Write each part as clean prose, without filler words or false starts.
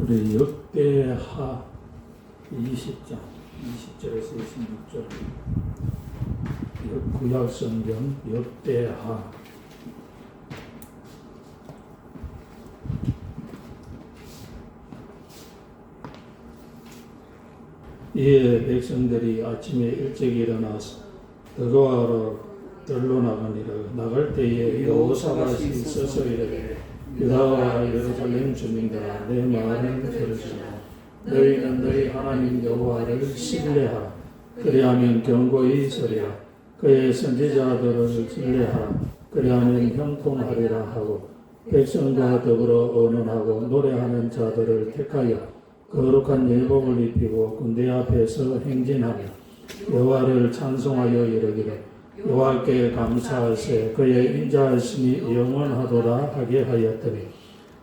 우리 역대하 20장 20절에서 26절 구약성경 역대하 이에 백성들이 아침에 일찍 일어나서 더러하러 들로 나가니라. 나갈 때에 여호사밧이 서서 이르되 유다와 예루살렘 주민들아 내 말은 들으시라. 너희는 너희 하나님 여호와를 신뢰하라. 그리하면 견고히 서리라. 그의 선지자들을 신뢰하라. 그리하면 형통하리라 하고 백성과 더불어 언언하고 노래하는 자들을 택하여 거룩한 예복을 입히고 군대 앞에서 행진하며 여호와를 찬송하여 이르기를 여호와께 감사하세 그의 인자하심이 영원하도다 하게 하였더니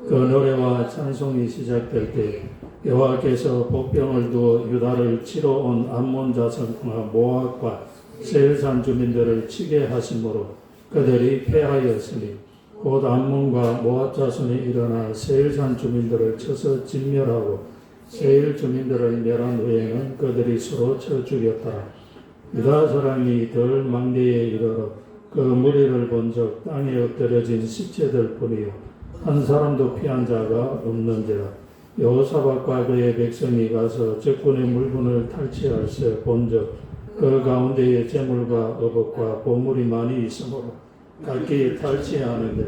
그 노래와 찬송이 시작될 때 여호와께서 복병을 두어 유다를 치러 온 암몬 자손과 모압과 세일산 주민들을 치게 하심으로 그들이 패하였으니 곧 암몬과 모압 자손이 일어나 세일산 주민들을 쳐서 진멸하고 세일 주민들을 멸한 후에는 그들이 서로 쳐 죽였더라. 유다 사람이 덜 망대에 이르러 그 무리를 본 적 땅에 엎드려진 시체들 뿐이요 한 사람도 피한 자가 없는지라. 여호사밧과 그의 백성이 가서 적군의 물건을 탈취할세 본적 그 가운데에 재물과 어복과 보물이 많이 있으므로 각기 탈취하는데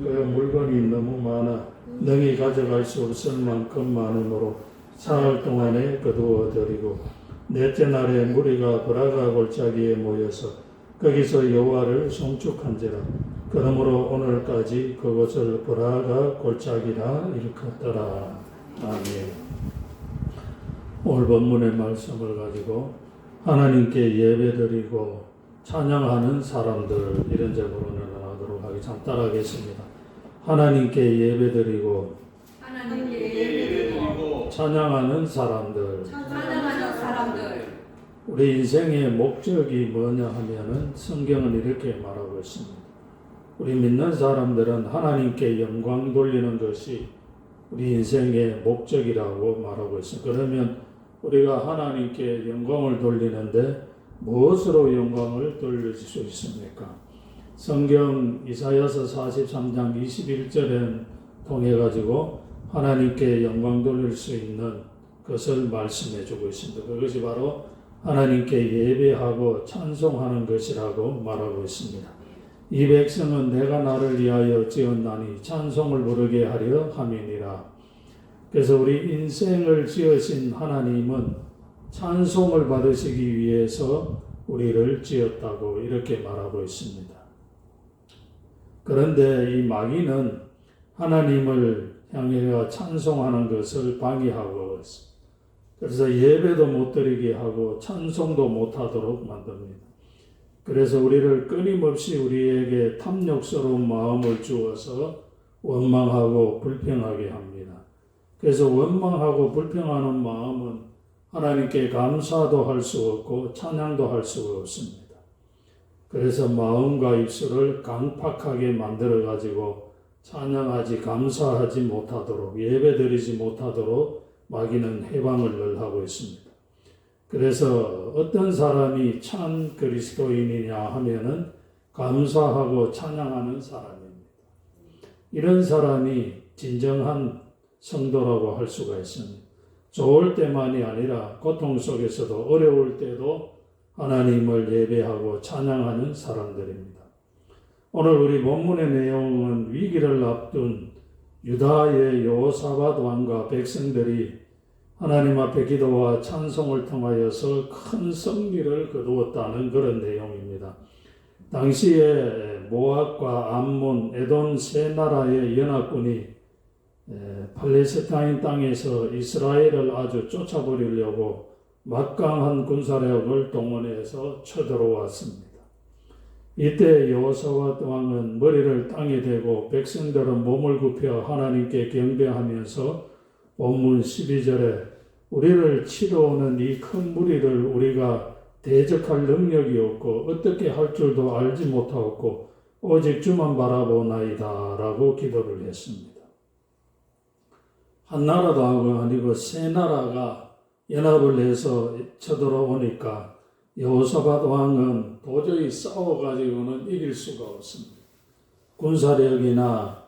그 물건이 너무 많아 능히 가져갈 수 없을 만큼 많으므로 사흘 동안에 거두어들이고 넷째 날에 무리가 브라가 골짜기에 모여서 거기서 여호와를 송축한지라. 그러므로 오늘까지 그곳을 브라가 골짜기라 일컫더라. 아멘. 오늘 본문의 말씀을 가지고 하나님께 예배드리고 찬양하는 사람들 이런 제목으로 나누도록 하겠습니다. 따라하겠습니다. 하나님께 예배드리고 찬양하는 사람들. 우리 인생의 목적이 뭐냐 하면은 성경은 이렇게 말하고 있습니다. 우리 믿는 사람들은 하나님께 영광 돌리는 것이 우리 인생의 목적이라고 말하고 있습니다. 그러면 우리가 하나님께 영광을 돌리는데 무엇으로 영광을 돌릴 수 있습니까? 성경 이사야서 43장 21절에 통해 가지고 하나님께 영광 돌릴 수 있는 것을 말씀해 주고 있습니다. 그것이 바로 하나님께 예배하고 찬송하는 것이라고 말하고 있습니다. 이 백성은 내가 나를 위하여 지었나니 찬송을 부르게 하려 함이니라. 그래서 우리 인생을 지으신 하나님은 찬송을 받으시기 위해서 우리를 지었다고 이렇게 말하고 있습니다. 그런데 이 마귀는 하나님을 향해 찬송하는 것을 방해하고 있습니다. 그래서 예배도 못 드리게 하고 찬송도 못 하도록 만듭니다. 그래서 우리를 끊임없이 우리에게 탐욕스러운 마음을 주어서 원망하고 불평하게 합니다. 그래서 원망하고 불평하는 마음은 하나님께 감사도 할 수 없고 찬양도 할 수가 없습니다. 그래서 마음과 입술을 강팍하게 만들어 가지고 찬양하지 감사하지 못하도록 예배드리지 못하도록 마귀는 해방을 늘 하고 있습니다. 그래서 어떤 사람이 참 그리스도인이냐 하면은 감사하고 찬양하는 사람입니다. 이런 사람이 진정한 성도라고 할 수가 있습니다. 좋을 때만이 아니라 고통 속에서도 어려울 때도 하나님을 예배하고 찬양하는 사람들입니다. 오늘 우리 본문의 내용은 위기를 앞둔 유다의 여호사밧 왕과 백성들이 하나님 앞에 기도와 찬송을 통하여서 큰 승리를 거두었다는 그런 내용입니다. 당시에 모압과 암몬, 에돔 세 나라의 연합군이 팔레스타인 땅에서 이스라엘을 아주 쫓아버리려고 막강한 군사력을 동원해서 쳐들어왔습니다. 이때 여호사밧 왕은 머리를 땅에 대고 백성들은 몸을 굽혀 하나님께 경배하면서 본문 12절에 우리를 치러 오는 이 큰 무리를 우리가 대적할 능력이 없고 어떻게 할 줄도 알지 못하고 오직 주만 바라보나이다 라고 기도를 했습니다. 한 나라도 아니고 세 나라가 연합을 해서 쳐들어오니까 여호사밧 왕은 도저히 싸워가지고는 이길 수가 없습니다. 군사력이나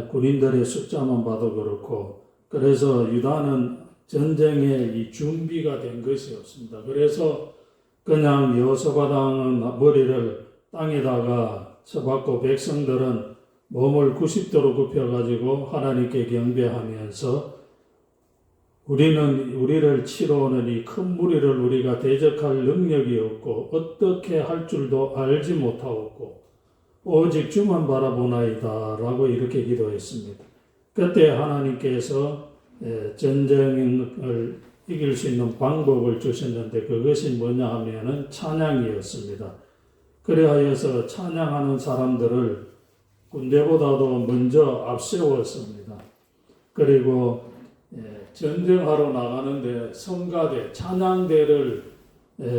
군인들의 숫자만 봐도 그렇고, 그래서 유다는 전쟁에 이 준비가 된 것이 없습니다. 그래서 그냥 여호사밧 왕은 머리를 땅에다가 쳐박고 백성들은 몸을 90도로 굽혀가지고 하나님께 경배하면서 우리를 치러 오는 이 큰 무리를 우리가 대적할 능력이 없고 어떻게 할 줄도 알지 못하였고 오직 주만 바라보나이다 라고 이렇게 기도했습니다. 그때 하나님께서 전쟁을 이길 수 있는 방법을 주셨는데 그것이 뭐냐 하면은 찬양이었습니다. 그래하여서 찬양하는 사람들을 군대보다도 먼저 앞세웠습니다. 그리고 전쟁하러 나가는데 성가대, 찬양대를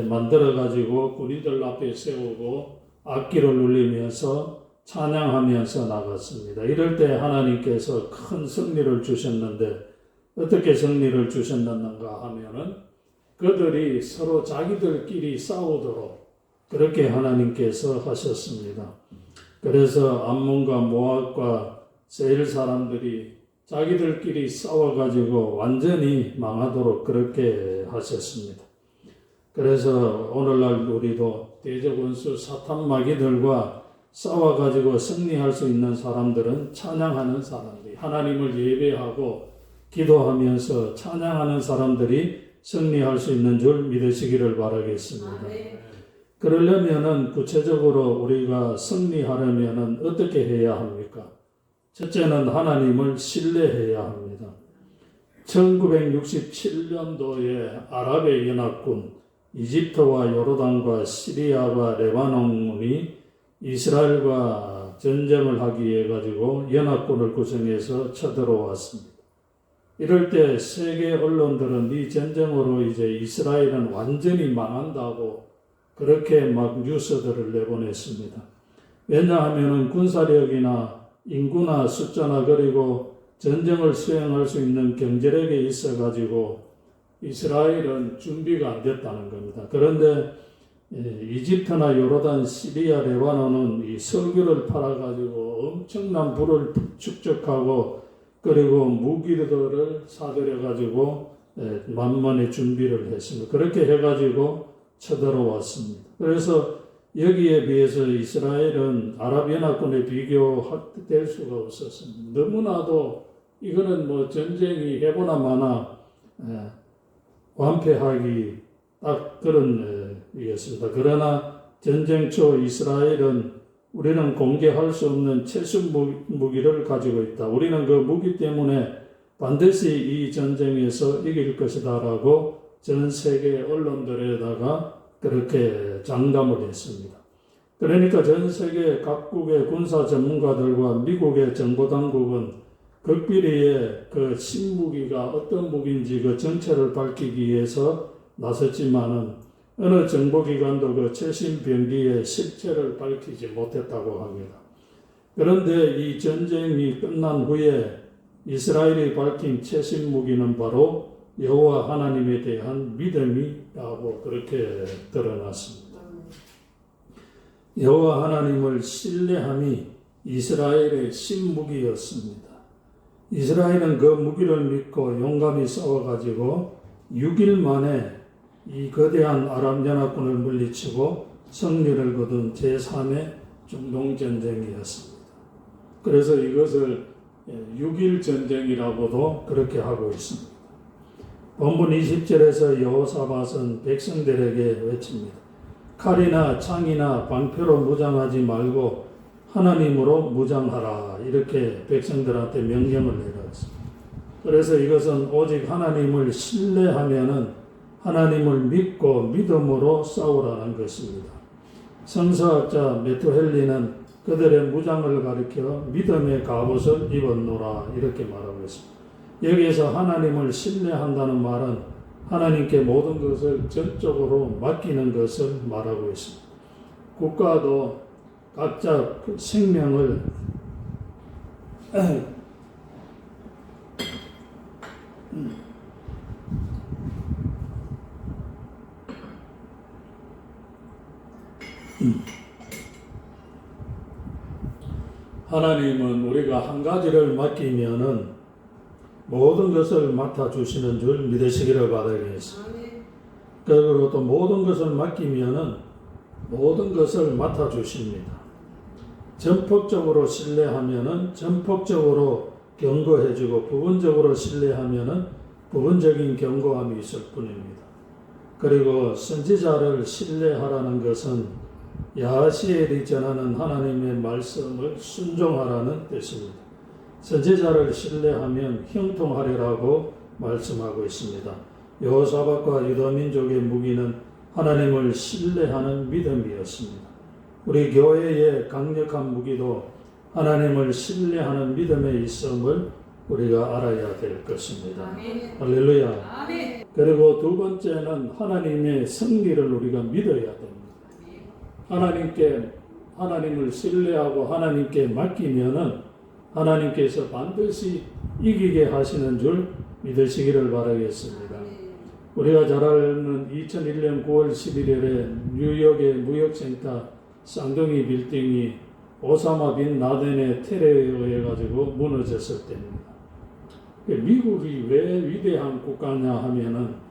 만들어 가지고 군인들 앞에 세우고 악기를 울리면서 찬양하면서 나갔습니다. 이럴 때 하나님께서 큰 승리를 주셨는데 어떻게 승리를 주셨는가 하면은 그들이 서로 자기들끼리 싸우도록 그렇게 하나님께서 하셨습니다. 그래서 암몬과 모압과 세일 사람들이 자기들끼리 싸워가지고 완전히 망하도록 그렇게 하셨습니다. 그래서 오늘날 우리도 대적 원수 사탄 마귀들과 싸워가지고 승리할 수 있는 사람들은 찬양하는 사람들이, 하나님을 예배하고 기도하면서 찬양하는 사람들이 승리할 수 있는 줄 믿으시기를 바라겠습니다. 그러려면은 구체적으로 우리가 승리하려면은 어떻게 해야 합니까? 첫째는 하나님을 신뢰해야 합니다. 1967년도에 아랍의 연합군, 이집트와 요르단과 시리아와 레바논이 이스라엘과 전쟁을 하기 위해 가지고 연합군을 구성해서 쳐들어왔습니다. 이럴 때 세계 언론들은 이 전쟁으로 이제 이스라엘은 완전히 망한다고 그렇게 막 뉴스들을 내보냈습니다. 왜냐하면 군사력이나 인구나 숫자나 그리고 전쟁을 수행할 수 있는 경제력이 있어가지고 이스라엘은 준비가 안 됐다는 겁니다. 그런데 이집트나 요르단, 시리아, 레바논은 이 석유를 팔아가지고 엄청난 부를 축적하고 그리고 무기들을 사들여가지고 만만의 준비를 했습니다. 그렇게 해가지고 쳐들어왔습니다. 그래서 여기에 비해서 이스라엘은 아랍연합군에 비교될 수가 없었습니다. 너무나도 이거는 뭐 전쟁이 해보나 마나 완패하기 딱 그런 이었습니다. 그러나 전쟁 초 이스라엘은 우리는 공개할 수 없는 최신 무기를 가지고 있다. 우리는 그 무기 때문에 반드시 이 전쟁에서 이길 것이다 라고 전 세계 언론들에다가 그렇게 장담을 했습니다. 그러니까 전 세계 각국의 군사 전문가들과 미국의 정보당국은 극비리에 그 신무기가 어떤 무기인지 그 정체를 밝히기 위해서 나섰지만은 어느 정보기관도 그 최신 병기의 실체를 밝히지 못했다고 합니다. 그런데 이 전쟁이 끝난 후에 이스라엘이 밝힌 최신 무기는 바로 여호와 하나님에 대한 믿음이라고 그렇게 드러났습니다. 여호와 하나님을 신뢰함이 이스라엘의 신무기였습니다. 이스라엘은 그 무기를 믿고 용감히 싸워가지고 6일 만에 이 거대한 아랍연합군을 물리치고 승리를 거둔 제3의 중동전쟁이었습니다. 그래서 이것을 6일 전쟁이라고도 그렇게 하고 있습니다. 본문 20절에서 여호사밧은 백성들에게 외칩니다. 칼이나 창이나 방패로 무장하지 말고 하나님으로 무장하라. 이렇게 백성들한테 명령을 내렸습니다. 그래서 이것은 오직 하나님을 신뢰하면은 하나님을 믿고 믿음으로 싸우라는 것입니다. 성서학자 메투헬리는 그들의 무장을 가리켜 믿음의 갑옷을 입었노라 이렇게 말하고 있습니다. 여기에서 하나님을 신뢰한다는 말은 하나님께 모든 것을 전적으로 맡기는 것을 말하고 있습니다. 국가도 각자 생명을 하나님은 우리가 한 가지를 맡기면은 모든 것을 맡아주시는 줄 믿으시기를 바라겠습니다. 그리고 또 모든 것을 맡기면은 모든 것을 맡아주십니다. 전폭적으로 신뢰하면은 전폭적으로 경고해주고 부분적으로 신뢰하면은 부분적인 경고함이 있을 뿐입니다. 그리고 선지자를 신뢰하라는 것은 야하시엘이 전하는 하나님의 말씀을 순종하라는 뜻입니다. 선지자를 신뢰하면 형통하리라고 말씀하고 있습니다. 여호사밧과 유다민족의 무기는 하나님을 신뢰하는 믿음이었습니다. 우리 교회의 강력한 무기도 하나님을 신뢰하는 믿음에 있음을 우리가 알아야 될 것입니다. 아멘. 할렐루야. 아멘. 그리고 두 번째는 하나님의 승리를 우리가 믿어야 됩니다. 하나님을 신뢰하고 하나님께 맡기면은 하나님께서 반드시 이기게 하시는 줄 믿으시기를 바라겠습니다. 우리가 잘 아는 2001년 9월 11일에 뉴욕의 무역센터 쌍둥이 빌딩이 오사마 빈 라덴의 테러에 의해 가지고 무너졌을 때입니다. 미국이 왜 위대한 국가냐 하면은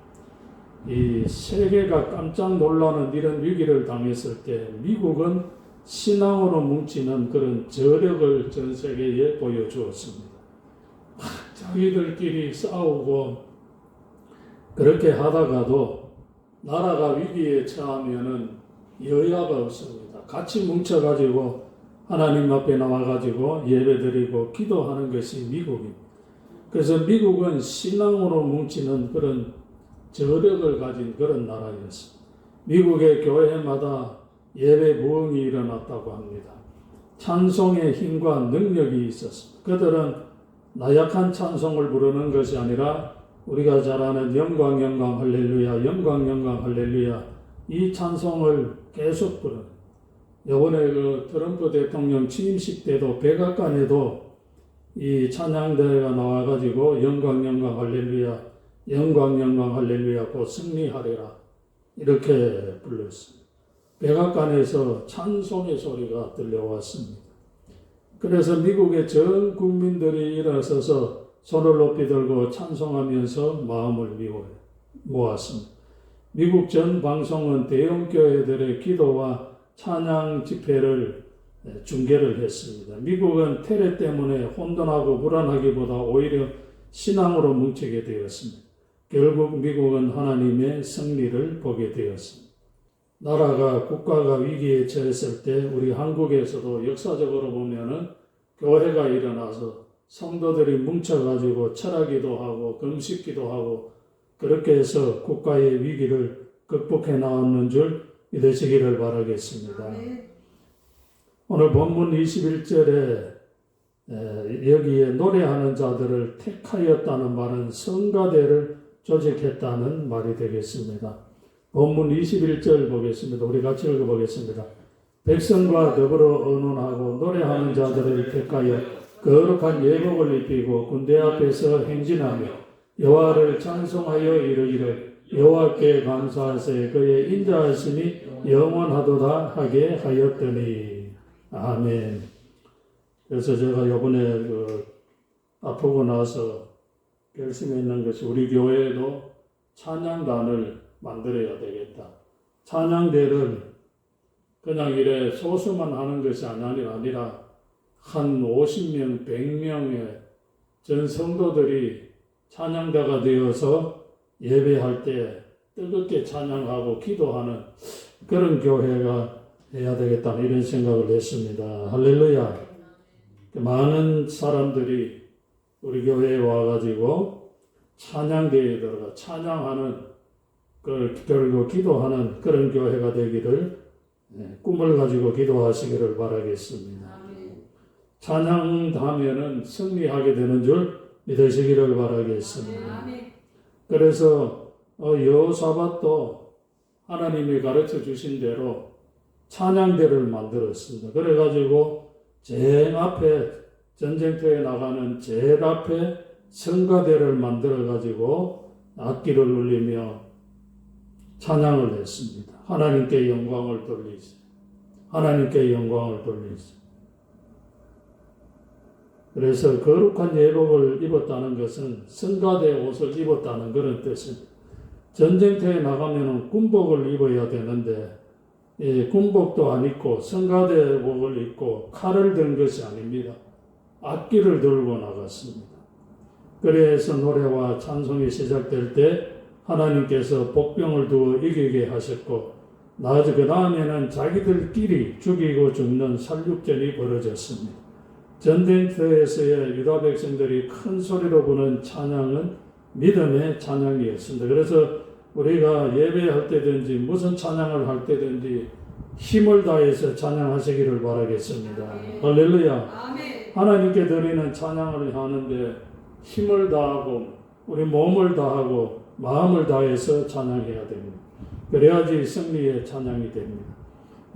이 세계가 깜짝 놀라는 이런 위기를 당했을 때 미국은 신앙으로 뭉치는 그런 저력을 전 세계에 보여주었습니다. 자기들끼리 싸우고 그렇게 하다가도 나라가 위기에 처하면은 여야가 없습니다. 같이 뭉쳐가지고 하나님 앞에 나와가지고 예배드리고 기도하는 것이 미국입니다. 그래서 미국은 신앙으로 뭉치는 그런 저력을 가진 그런 나라였습니다. 미국의 교회마다 예배 부흥이 일어났다고 합니다. 찬송의 힘과 능력이 있었습니다. 그들은 나약한 찬송을 부르는 것이 아니라 우리가 잘 아는 영광 영광 할렐루야 영광 영광 할렐루야 이 찬송을 계속 부르는 이번에 그 트럼프 대통령 취임식 때도 백악관에도 이 찬양대회가 나와가지고 영광 영광 할렐루야 영광 영광 할렐루야 곧 승리하리라 이렇게 불렀습니다. 백악관에서 찬송의 소리가 들려왔습니다. 그래서 미국의 전 국민들이 일어서서 손을 높이 들고 찬송하면서 마음을 모았습니다. 미국 전 방송은 대형 교회들의 기도와 찬양 집회를 중계를 했습니다. 미국은 테러 때문에 혼돈하고 불안하기보다 오히려 신앙으로 뭉치게 되었습니다. 결국 미국은 하나님의 승리를 보게 되었습니다. 나라가 국가가 위기에 처했을 때 우리 한국에서도 역사적으로 보면은 교회가 일어나서 성도들이 뭉쳐가지고 철학기도 하고 금식기도 하고 그렇게 해서 국가의 위기를 극복해 나왔는 줄 믿으시기를 바라겠습니다. 오늘 본문 21절에 여기에 노래하는 자들을 택하였다는 말은 성가대를 조직했다는 말이 되겠습니다. 본문 21절 보겠습니다. 우리 같이 읽어보겠습니다. 백성과 더불어 의논하고 노래하는 자들을 택하여 거룩한 예복을 입히고 군대 앞에서 행진하며 여호와를 찬송하여 이르기를 여호와께 감사하세 그의 인자하심이 영원하도다 하게 하였더니 아멘. 그래서 제가 이번에 아프고 나서 결심했는 것이 우리 교회에도 찬양단을 만들어야 되겠다. 찬양대를 그냥 이래 소수만 하는 것이 아니라 한 50명, 100명의 전 성도들이 찬양대가 되어서 예배할 때 뜨겁게 찬양하고 기도하는 그런 교회가 해야 되겠다는 이런 생각을 했습니다. 할렐루야. 많은 사람들이 우리 교회에 와가지고 찬양대에 들어가 찬양하는 그리고 기도하는 그런 교회가 되기를 꿈을 가지고 기도하시기를 바라겠습니다. 찬양하면은 승리하게 되는 줄 믿으시기를 바라겠습니다. 그래서 여호사밧도 하나님이 가르쳐 주신 대로 찬양대를 만들었습니다. 그래가지고 제일 앞에 전쟁터에 나가는 제일 앞에 성가대를 만들어가지고 악기를 울리며 찬양을 했습니다. 하나님께 영광을 돌리세요. 하나님께 영광을 돌리세요. 그래서 거룩한 예복을 입었다는 것은 성가대 옷을 입었다는 그런 뜻입니다. 전쟁터에 나가면 군복을 입어야 되는데 군복도 안 입고 성가대복을 입고 칼을 든 것이 아닙니다. 악기를 들고 나갔습니다. 그래서 노래와 찬송이 시작될 때 하나님께서 복병을 두어 이기게 하셨고 그 다음에는 자기들끼리 죽이고 죽는 살육전이 벌어졌습니다. 전쟁터에서의 유다 백성들이 큰 소리로 부는 찬양은 믿음의 찬양이었습니다. 그래서 우리가 예배할 때든지 무슨 찬양을 할 때든지 힘을 다해서 찬양하시기를 바라겠습니다. 할렐루야. 하나님께 드리는 찬양을 하는데 힘을 다하고 우리 몸을 다하고 마음을 다해서 찬양해야 됩니다. 그래야지 승리의 찬양이 됩니다.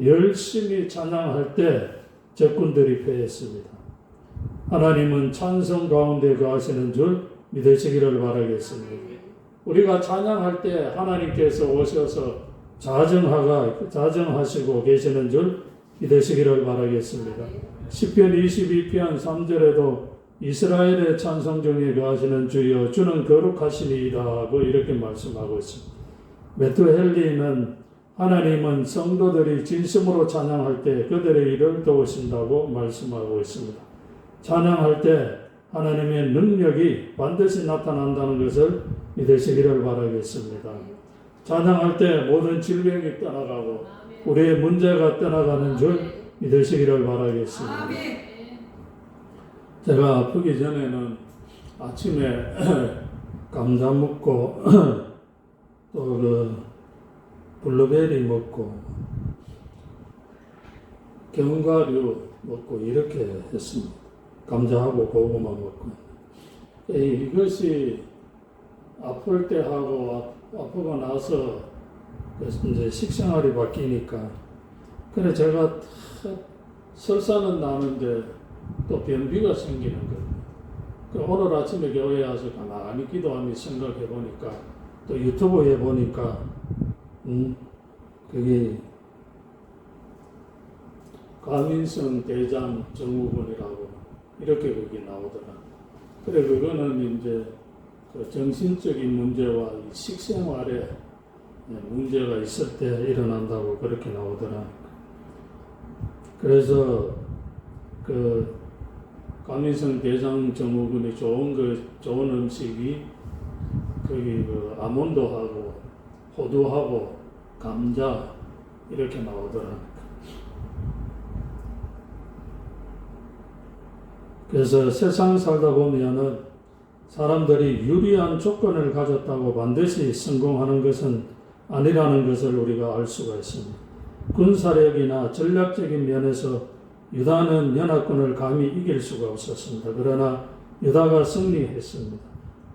열심히 찬양할 때 적군들이 패했습니다. 하나님은 찬송 가운데 거하시는 줄 믿으시기를 바라겠습니다. 우리가 찬양할 때 하나님께서 오셔서 자정하시고 계시는 줄 믿으시기를 바라겠습니다. 시편 22편 3절에도 이스라엘의 찬송 중에 거하시는 주여 주는 거룩하시니이다 하고 이렇게 말씀하고 있습니다. 메투헬리는 하나님은 성도들이 진심으로 찬양할 때 그들의 일을 도우신다고 말씀하고 있습니다. 찬양할 때 하나님의 능력이 반드시 나타난다는 것을 믿으시기를 바라겠습니다. 찬양할 때 모든 질병이 떠나가고 우리의 문제가 떠나가는 줄 믿으시기를 바라겠습니다. 제가 아프기 전에는 아침에 감자 먹고 또 그 블루베리 먹고 견과류 먹고 이렇게 했습니다. 감자하고 고구마 먹고. 이것이 아플 때 하고 아프고 나서 이제 식생활이 바뀌니까 그래 제가 설사는 나는데 또 변비가 생기는 거예요. 오늘 아침에 교회에 와서 가만히 기도하며 생각해 보니까 또 유튜브에 보니까 그게 가민성 대장 증후군이라고 이렇게 그게 나오더라. 그래 그거는 이제 그 정신적인 문제와 식생활에 문제가 있을 때 일어난다고 그렇게 나오더라. 그래서 그 가민성 대장 증후군이 좋은 음식이 거기 그 아몬드하고 호두하고 감자 이렇게 나오더라. 그래서 세상 살다 보면은 사람들이 유리한 조건을 가졌다고 반드시 성공하는 것은 아니라는 것을 우리가 알 수가 있습니다. 군사력이나 전략적인 면에서 유다는 연합군을 감히 이길 수가 없었습니다. 그러나 유다가 승리했습니다.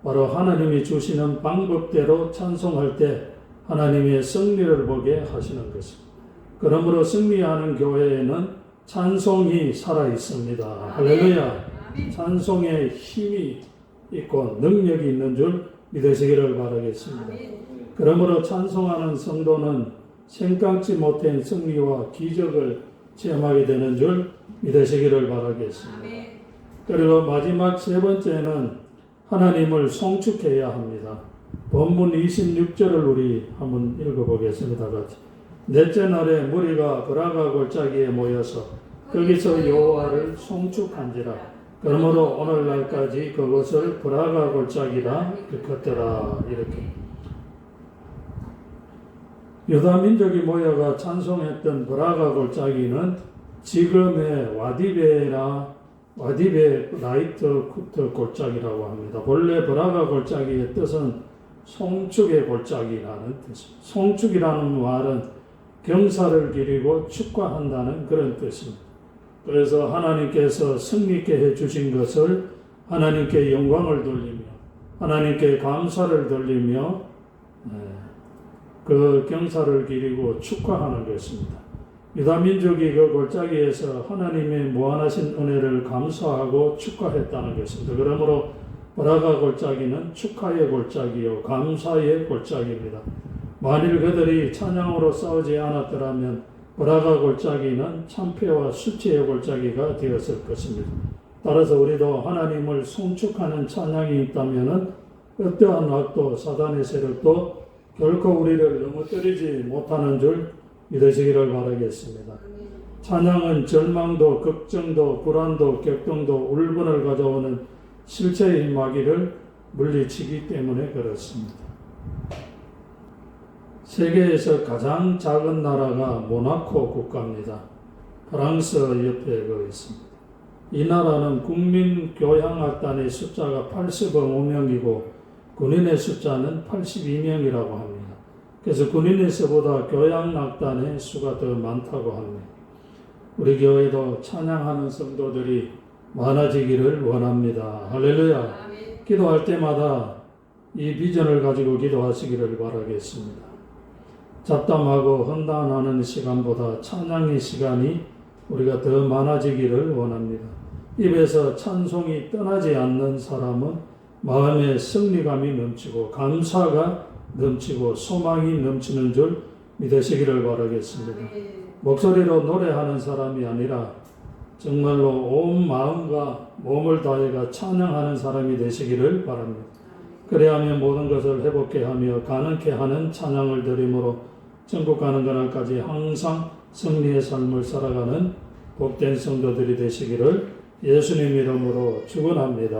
바로 하나님이 주시는 방법대로 찬송할 때 하나님의 승리를 보게 하시는 것입니다. 그러므로 승리하는 교회에는 찬송이 살아 있습니다. 할렐루야. 찬송에 힘이 있고 능력이 있는 줄 믿으시기를 바라겠습니다. 그러므로 찬송하는 성도는 생각지 못한 승리와 기적을 체험하게 되는 줄 믿으시기를 바라겠습니다. 그리고 마지막 세 번째는 하나님을 송축해야 합니다. 본문 26절을 우리 한번 읽어보겠습니다. 같이. 넷째 날에 무리가 브라가 골짜기에 모여서 거기서 여호와를 송축한지라. 그러므로 오늘날까지 그곳을 브라가 골짜기라 일컫더라. 이렇게. 유다 민족이 모여가 찬송했던 브라가 골짜기는 지금의 와디베 라이트 쿠트 골짜기라고 합니다. 본래 브라가 골짜기의 뜻은 송축의 골짜기라는 뜻입니다. 송축이라는 말은 경사를 기리고 축하한다는 그런 뜻입니다. 그래서 하나님께서 승리케 해주신 것을 하나님께 영광을 돌리며 하나님께 감사를 돌리며 그 경사를 기리고 축하하는 것입니다. 유다 민족이 그 골짜기에서 하나님의 무한하신 은혜를 감사하고 축하했다는 것입니다. 그러므로 브라가 골짜기는 축하의 골짜기요 감사의 골짜기입니다. 만일 그들이 찬양으로 싸우지 않았더라면 브라가 골짜기는 참패와 수치의 골짜기가 되었을 것입니다. 따라서 우리도 하나님을 송축하는 찬양이 있다면 어떠한 악도 사단의 세력도 결코 우리를 넘어뜨리지 못하는 줄 믿으시기를 바라겠습니다. 찬양은 절망도 걱정도 불안도 격동도 울분을 가져오는 실체의 마귀를 물리치기 때문에 그렇습니다. 세계에서 가장 작은 나라가 모나코 국가입니다. 프랑스 옆에 있습니다. 이 나라는 국민 교향악단의 숫자가 85명이고 군인의 숫자는 82명이라고 합니다. 그래서 군인의 수보다 교향악단의 수가 더 많다고 합니다. 우리 교회도 찬양하는 성도들이 많아지기를 원합니다. 할렐루야. 기도할 때마다 이 비전을 가지고 기도하시기를 바라겠습니다. 잡담하고 헌단하는 시간보다 찬양의 시간이 우리가 더 많아지기를 원합니다. 입에서 찬송이 떠나지 않는 사람은 마음에 승리감이 넘치고 감사가 넘치고 소망이 넘치는 줄 믿으시기를 바라겠습니다. 목소리로 노래하는 사람이 아니라 정말로 온 마음과 몸을 다해가 찬양하는 사람이 되시기를 바랍니다. 그래야면 모든 것을 회복케 하며 가능케 하는 찬양을 드림으로 천국 가는 그날까지 항상 승리의 삶을 살아가는 복된 성도들이 되시기를 예수님 이름으로 축원합니다.